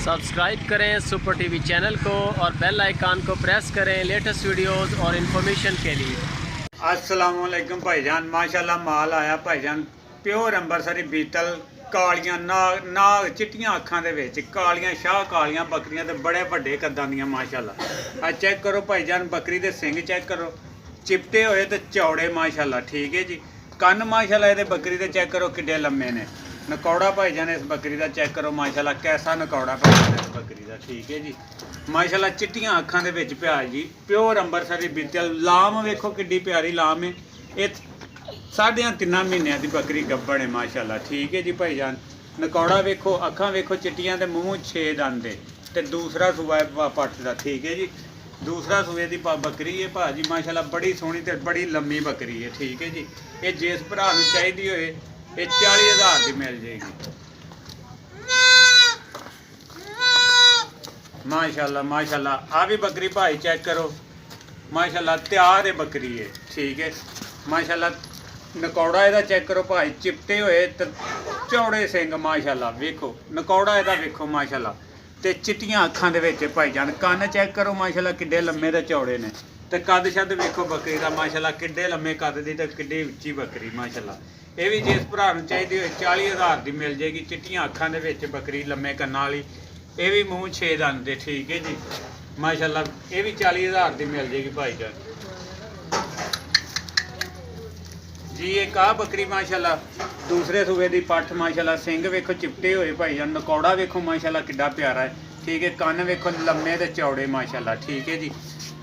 Subscribe करें super TV channel को और बेल आइकन को प्रेस करें लेटेस्ट वीडियोस और इन्फॉर्मेशन के लिए। अस्सलाम वालेकुम भाईजान, माशाल्लाह माल आया भाईजान प्योर अंबरसरी बीतल कालियां नाग चिट्टियां अखां दे विच कालियां शाह कालियां बकरियां ते बड़े वड्डे कद्दां दियां माशाल्लाह। आ चेक करो भाईजान बकरी दे सिंग चेक करो चिपटे होए ते चौड़े माशाल्लाह। ठीक है जी, कन्न माशाल्लाह इहदे बकरी दे चेक करो किड्डे लम्मे ने। नकौड़ा भाईजान इस बकरी का चेक करो माशाल्लाह कैसा नकौड़ा भाईजान इस बकरी का। ठीक है जी, माशाल्लाह चिट्टियां अखां दे विच प्याज जी प्योर अंबरसरी बीतल लाम वेखो किड्डी प्यारी लाम है। ये 3.5 महीनों की बकरी गब्बड़ है माशाल्लाह। ठीक है जी भाईजान, नकौड़ा वेखो अखां वेखो चिट्टियां ते मूँह 6 दंद ते दूसरा सूआ है पट्ठ का। ठीक है जी, दूसरा सूए की बकरी है भाजी माशाल्लाह बड़ी सोहनी ते बड़ी लम्मी बकरी है। ठीक है जी, ये जिस भरा नूं चाहीदी होए ये 40,000 की मिल जाएगी माशाल्लाह। माशाल्लाह आ भी बकरी भाई चेक करो माशाल्लाह तैयार है बकरी है। ठीक है माशाल्लाह, नकौड़ा ਇਹਦਾ चेक करो भाई चिपटे होए ते चौड़े सिंग माशाल्लाह। वेखो नकौड़ा ਇਹਦਾ वेखो माशाल्लाह ते चिट्टियां अखां दे विच भाईजान। कन्न चेक करो माशाल्लाह किड्डे लम्मे ते चौड़े ने ते कद शद वेखो बकरी का माशाल्लाह किड्डे लम्मे कद दी ते किड्डी उच्ची बकरी माशाल्लाह। ये भी जिस भरा नूं चाहिदी होए 40,000 की मिल जाएगी। चिट्टियां अखां दे विच बकरी लम्मे कन्नां वाली, ये भी मूँह 6 दंद दे। ठीक है जी माशाल्लाह, ये भी 40,000 की मिल जाएगी भाईजान जी। एक आ बकरी माशाल्लाह दूसरे सूबे की पट्ठ माशाल्लाह सिंग वेखो चिपटे होए भाईजान। नकौड़ा वेखो माशाल्लाह किड्डा प्यारा है। ठीक है, कन्न वेखो लम्मे ते चौड़े माशाल्लाह। ठीक है जी,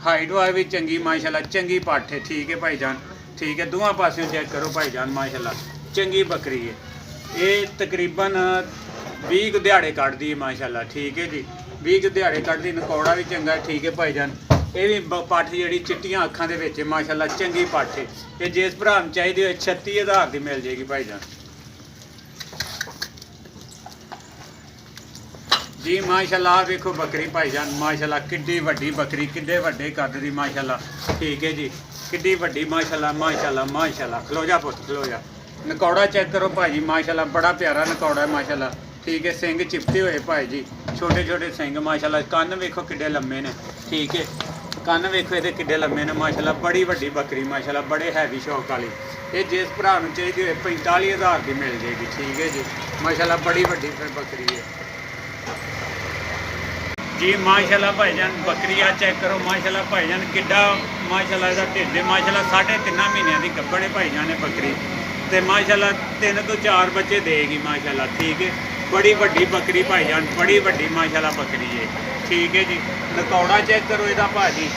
हाइट वाइट भी चंगी माशाल्लाह, चंगी पट्ठ है। ठीक है भाईजान, ठीक है दोवां पासों चेक करो भाईजान माशाल्लाह चंगी बकरी है। ये तकरीबन 20 दिहाड़े कटदी है माशाल्लाह। ठीक है जी, 20 दिहाड़े कटदी। नकौड़ा भी चंगा। ठीक है भाईजान, ये भी पट्ठ जी चिट्टियां अखां दे विच माशाल्लाह चंगी पट्ठ है। ये जिस भरा नूं चाहिदी होए 36,000 की मिल जाएगी भाईजान जी माशाल्लाह। वेखो बकरी भाईजान माशाल्लाह किड्डी वड्डी बकरी किड्डे वड्डे कद दी माशाल्लाह। ठीक है जी, किड्डी वड्डी माशाल्लाह माशाल्लाह माशाल्लाह। खलो जा पुत्त खलो जा। नकौड़ा चेक करो भाई माशाल्लाह बड़ा प्यारा नकौड़ा है माशाल्लाह। ठीक है, सिंग चिपटे हुए भाई जी छोटे छोटे सिंग माशाल्लाह। कन्न वेखो किड्डे लम्मे ने। ठीक है, कन्न वेखो ये किड्डे लम्मे ने माशाल्लाह। बड़ी वड्डी बकरी माशाल्लाह, बड़े हैवी शौक वाली। ये जिस भरा नूं चाहिदी होए 45,000 की मिल जाएगी। ठीक है जी माशाल्लाह, बड़ी वड्डी बकरी है जी माशाल्लाह भाईजान। बकरी आ चेक करो माशाल्लाह भाईजान किड्डा माशाल्लाह इसका ढिड माशाल्लाह 3.5 महीनों की गब्बड़ है भाईजान है बकरी ते माशाल्लाह 3 तो 4 बच्चे देगी माशाल्लाह। ठीक है, बड़ी वड्डी बकरी भाईजान, बड़ी वड्डी माशाल्लाह बकरी है। ठीक है जी, नकौड़ा चेक करो इसका भाजी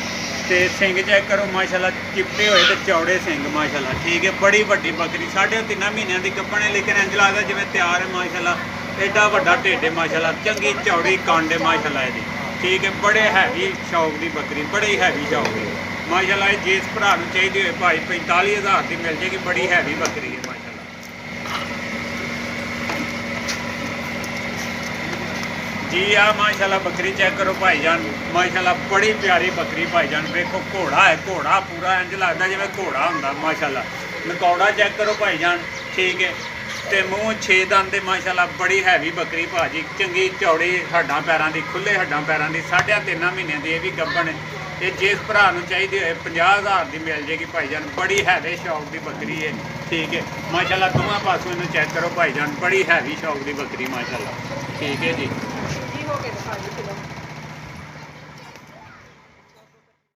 ते सिंग चेक करो माशाल्लाह चिपटे होए ते चौड़े सिंग माशाल्लाह। ठीक है, बड़ी वड्डी बकरी 3.5 महीनों की गब्बड़ है लेकिन इंज लगदा जिवें तैयार है माशाल्लाह। एडा वड्डा ढिड है माशाल्लाह, चंगी चौड़ी कंड है माशाल्लाह इसदी। ठीक है, बड़े हैवी शौक की बकरी, बड़ी हैवी शौक है माशाल्लाह। जिस भरा नूं चाहिदी होए भाई 45,000 की मिल जाएगी। बड़ी हैवी बकरी है माशाल्लाह जी। आ माशाल्लाह बकरी चेक करो भाईजान माशाल्लाह, बड़ी प्यारी बकरी भाईजान। देखो घोड़ा है, घोड़ा पूरा इंज लगता जिवें घोड़ा हुंदा माशाल्लाह। नकौड़ा चेक करो भाईजान। ठीक है, ते मूँह 6 दंद माशाल्लाह, बड़ी हैवी बकरी भाजी चंगी चौड़ी हड्डां पैरां दी, खुले हड्डां पैरां दी 3.5 महीने की। ये भी गब्बन है। ये जिस भरा नूं चाहिदी होए 50,000 की मिल जाएगी भाईजान। बड़ी हैवी शौक की बकरी है। ठीक है माशाल्लाह, दोवां पासों इन्हूं चेक करो भाईजान, बड़ी हैवी शौक की बकरी माशाल्लाह। ठीक है जी।